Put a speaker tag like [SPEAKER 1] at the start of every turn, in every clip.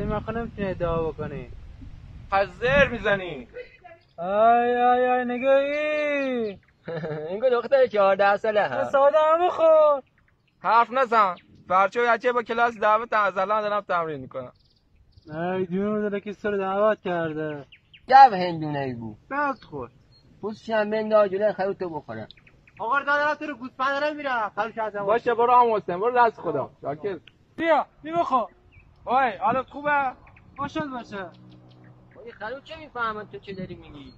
[SPEAKER 1] این وقت نمیتونی ادعا بکنی.
[SPEAKER 2] پس زر میزنی.
[SPEAKER 1] آی نگاهی
[SPEAKER 3] این که دختر 14 ساله ها.
[SPEAKER 1] ساده هم بخور.
[SPEAKER 2] حرف نزن. فرچه و بچه با کلاس دعوت از الان دارم تمرین میکنم.
[SPEAKER 1] ای جون داره که سر دعوت کرده.
[SPEAKER 3] جو هندونه ای بود.
[SPEAKER 1] دست خور.
[SPEAKER 3] پوستش هم بنداز جلوی خروتو بخورم.
[SPEAKER 1] آقا دادرم تو رو گوسفند داره میره. خلوش ازم.
[SPEAKER 2] باشه برو هم حسین برو دست خدا. شاکر.
[SPEAKER 1] بیا بخور.
[SPEAKER 2] وای حالت خوبه؟
[SPEAKER 1] ماشال باشه.
[SPEAKER 3] این خروت چه میفهمن تو چه داری میگی؟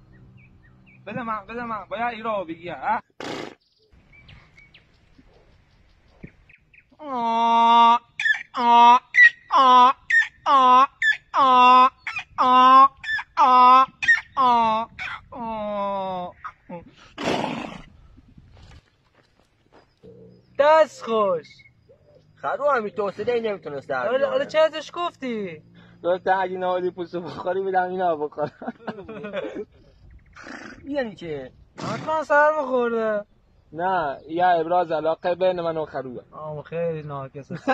[SPEAKER 2] بده من باید این رو بگی ها.
[SPEAKER 1] دست خوش.
[SPEAKER 3] خرو همی توسده ای نمیتونست در
[SPEAKER 1] حالا چه ازش گفتی؟
[SPEAKER 2] دوست اگه نهادی پوستو بخوری بدم اینا بخورم.
[SPEAKER 3] یعنی چه؟
[SPEAKER 1] حتما سر بخورده.
[SPEAKER 2] نه یه ابراز علاقه بین من و خروه.
[SPEAKER 1] خیلی ناکس است.